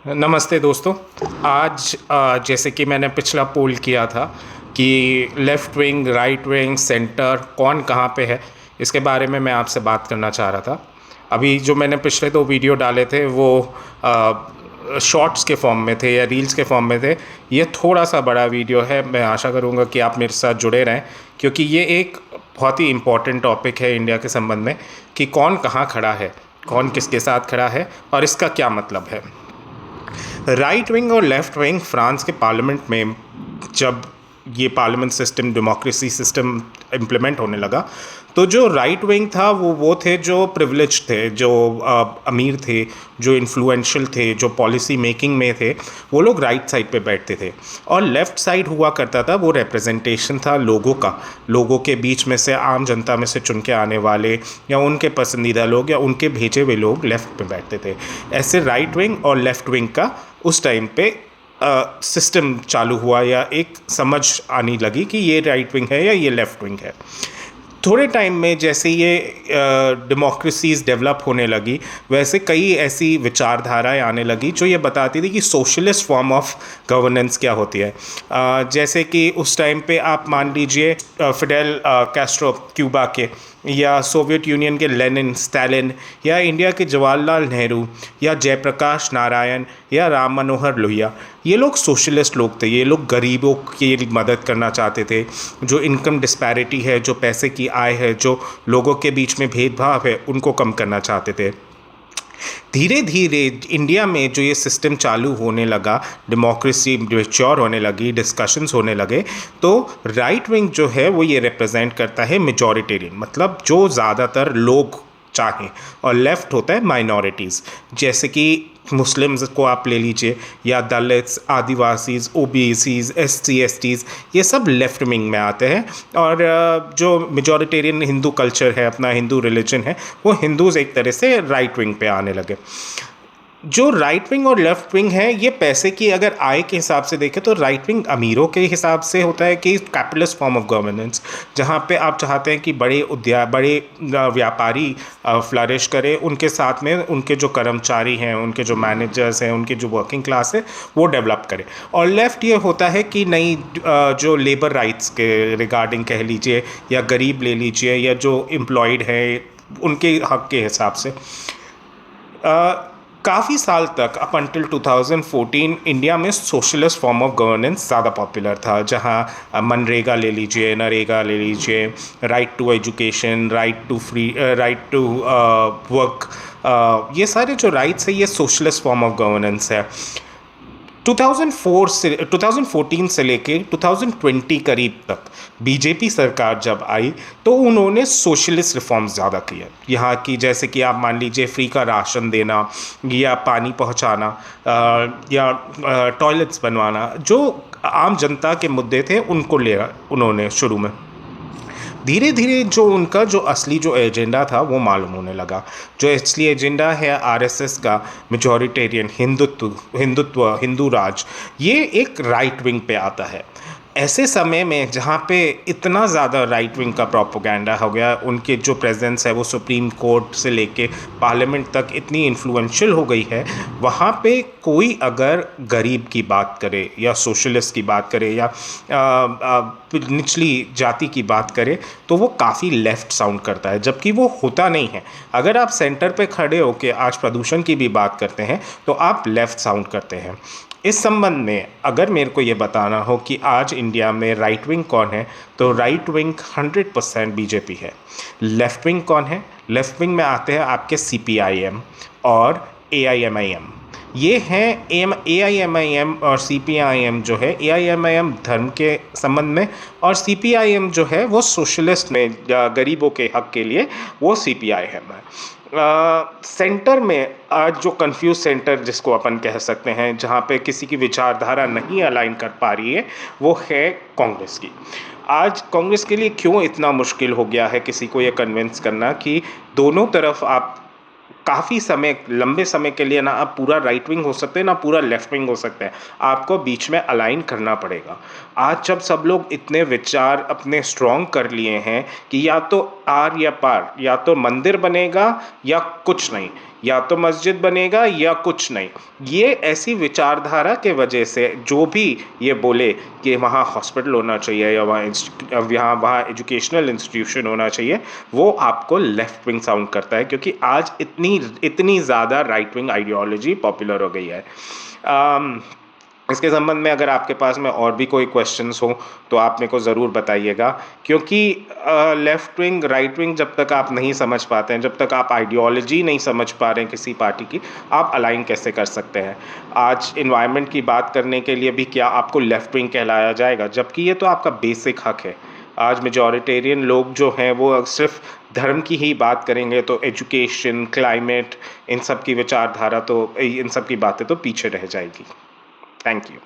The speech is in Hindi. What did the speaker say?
नमस्ते दोस्तों। आज जैसे कि मैंने पिछला पोल किया था कि left wing, right wing, centre कौन कहाँ पे है, इसके बारे में मैं आपसे बात करना चाह रहा था। अभी जो मैंने पिछले 2 वीडियो डाले थे वो शॉर्ट्स के फॉर्म में थे या रील्स के फॉर्म में थे। ये थोड़ा सा बड़ा वीडियो है। मैं आशा करूँगा कि आप मेरे साथ जुड़े रहें, क्योंकि ये एक बहुत ही इम्पॉर्टेंट टॉपिक है इंडिया के संबंध में कि कौन कहाँ खड़ा है, कौन किसके साथ खड़ा है और इसका क्या मतलब है। राइट विंग और लेफ़्ट विंग फ्रांस के पार्लियामेंट में जब ये parliament system, democracy system implement होने लगा, तो जो राइट विंग था वो थे जो प्रिविलेज थे, जो अमीर थे, जो इन्फ्लुएंशियल थे, जो पॉलिसी मेकिंग में थे, वो लोग राइट साइड पे बैठते थे। और लेफ़्ट साइड हुआ करता था, वो रिप्रेजेंटेशन था लोगों का, लोगों के बीच में से, आम जनता में से चुन के आने वाले या उनके पसंदीदा लोग या उनके भेजे हुए लोग लेफ़्ट में बैठते थे। ऐसे राइट विंग और लेफ़्ट विंग का उस टाइम पे सिस्टम चालू हुआ या एक समझ आने लगी कि ये राइट विंग है या ये लेफ़्ट विंग है। थोड़े टाइम में जैसे ये डेमोक्रेसीज़ डेवलप होने लगी, वैसे कई ऐसी विचारधाराएं आने लगी जो ये बताती थी कि सोशलिस्ट फॉर्म ऑफ गवर्नेंस क्या होती है। जैसे कि उस टाइम पे आप मान लीजिए फिडेल कैस्ट्रो क्यूबा के, या सोवियत यूनियन के लेनिन, स्टालिन, या इंडिया के जवाहरलाल नेहरू, या जयप्रकाश नारायण, या राम मनोहर लोहिया, ये लोग सोशलिस्ट लोग थे। ये लोग गरीबों की मदद करना चाहते थे। जो इनकम डिस्पैरिटी है, जो पैसे की आय है, जो लोगों के बीच में भेदभाव है, उनको कम करना चाहते थे। धीरे धीरे इंडिया में जो ये सिस्टम चालू होने लगा, डेमोक्रेसी मैच्योर होने लगी, डिस्कशंस होने लगे, तो राइट विंग जो है वो ये रिप्रेजेंट करता है मेजॉरिटेरियन, मतलब जो ज़्यादातर लोग चाहें, और लेफ़्ट होता है माइनॉरिटीज़, जैसे कि मुस्लिम्स को आप ले लीजिए, या दलित्स, आदिवासीज़, ओबीसीज़, एससी एसटीज़, ये सब लेफ़्ट विंग में आते हैं। और जो मेजॉरिटेरियन हिंदू कल्चर है, अपना हिंदू रिलीजन है, वो हिंदूज़ एक तरह से राइट विंग पे आने लगे। जो राइट विंग और लेफ़्ट विंग है, ये पैसे की अगर आय के हिसाब से देखें तो राइट विंग अमीरों के हिसाब से होता है कि कैपिटलिस्ट फॉर्म ऑफ गवर्नेंस, जहाँ पे आप चाहते हैं कि बड़े व्यापारी फ्लरिश करें, उनके साथ में उनके जो कर्मचारी हैं, उनके जो मैनेजर्स हैं, उनकी जो वर्किंग क्लास है, वो डेवलप करें। और लेफ़्ट ये होता है कि नहीं, जो लेबर राइट्स के रिगार्डिंग कह लीजिए, या गरीब ले लीजिए, या जो एम्प्लॉयड है, उनके हक के हिसाब से। काफ़ी साल तक अप अंटिल 2014 इंडिया में सोशलिस्ट फॉर्म ऑफ गवर्नेंस ज़्यादा पॉपुलर था, जहां मनरेगा ले लीजिए, नरेगा ले लीजिए, right to education, right to work, ये सारे जो राइट्स है, ये सोशलिस्ट फॉर्म ऑफ गवर्नेंस है। 2014 से लेके 2020 करीब तक बीजेपी सरकार जब आई, तो उन्होंने सोशलिस्ट रिफॉर्म्स ज़्यादा किए यहाँ की, जैसे कि आप मान लीजिए फ्री का राशन देना, या पानी पहुँचाना, या टॉयलेट्स बनवाना, जो आम जनता के मुद्दे थे उनको लिया उन्होंने शुरू में। धीरे धीरे जो उनका जो असली जो एजेंडा था वो मालूम होने लगा। जो असली एजेंडा है आरएसएस का, मेजॉरिटेरियन हिंदुत्व, हिंदू राज, ये एक राइट विंग पे आता है। ऐसे समय में जहाँ पे इतना ज़्यादा राइट विंग का प्रोपोगंडा हो गया, उनके जो प्रेजेंस है वो सुप्रीम कोर्ट से लेके पार्लियामेंट तक इतनी इन्फ्लुएंशियल हो गई है, वहाँ पे कोई अगर गरीब की बात करे, या सोशलिस्ट की बात करे, या निचली जाति की बात करे, तो वो काफ़ी लेफ़्ट साउंड करता है, जबकि वो होता नहीं है। अगर आप सेंटर पे खड़े होकर आज प्रदूषण की भी बात करते हैं, तो आप लेफ़्ट साउंड करते हैं। इस संबंध में अगर मेरे को ये बताना हो कि आज इंडिया में राइट विंग कौन है, तो राइट विंग 100% बीजेपी है। लेफ़्ट विंग कौन है? लेफ़्ट विंग में आते हैं आपके सीपीआईएम और एआईएमआईएम। ये हैं एआईएमआईएम और सीपीआईएम जो है, एआईएमआईएम धर्म के संबंध में, और सीपीआईएम जो है वो सोशलिस्ट में, गरीबों के हक के लिए, वो सीपीआईएम है। सेंटर में आज जो कंफ्यूज सेंटर जिसको अपन कह सकते हैं, जहाँ पे किसी की विचारधारा नहीं अलाइन कर पा रही है, वो है कांग्रेस की। आज कांग्रेस के लिए क्यों इतना मुश्किल हो गया है किसी को ये कन्विंस करना कि दोनों तरफ आप काफ़ी समय, लंबे समय के लिए ना आप पूरा राइट विंग हो सकते हैं, ना पूरा लेफ्ट विंग हो सकते हैं, आपको बीच में अलाइन करना पड़ेगा। आज जब सब लोग इतने विचार अपने स्ट्रॉन्ग कर लिए हैं कि या तो आर या पार, या तो मंदिर बनेगा या कुछ नहीं, या तो मस्जिद बनेगा या कुछ नहीं। ये ऐसी विचारधारा के वजह से जो भी ये बोले कि वहाँ हॉस्पिटल होना चाहिए या वहाँ एजुकेशनल इंस्टीट्यूशन होना चाहिए, वो आपको लेफ्ट विंग साउंड करता है, क्योंकि आज इतनी ज़्यादा राइट विंग आइडियोलॉजी पॉपुलर हो गई है। इसके संबंध में अगर आपके पास में और भी कोई क्वेश्चंस हो तो आप मेरे को ज़रूर बताइएगा, क्योंकि लेफ़्ट विंग राइट विंग जब तक आप नहीं समझ पाते हैं, जब तक आप आइडियोलॉजी नहीं समझ पा रहे हैं किसी पार्टी की, आप अलाइन कैसे कर सकते हैं। आज इन्वायरमेंट की बात करने के लिए भी क्या आपको लेफ़्ट विंग कहलाया जाएगा, जबकि ये तो आपका बेसिक हक है। आज मेजॉरिटेरियन लोग जो हैं वो सिर्फ धर्म की ही बात करेंगे, तो एजुकेशन, क्लाइमेट, इन सब की विचारधारा तो इन सब की बातें तो पीछे रह जाएगी। Thank you.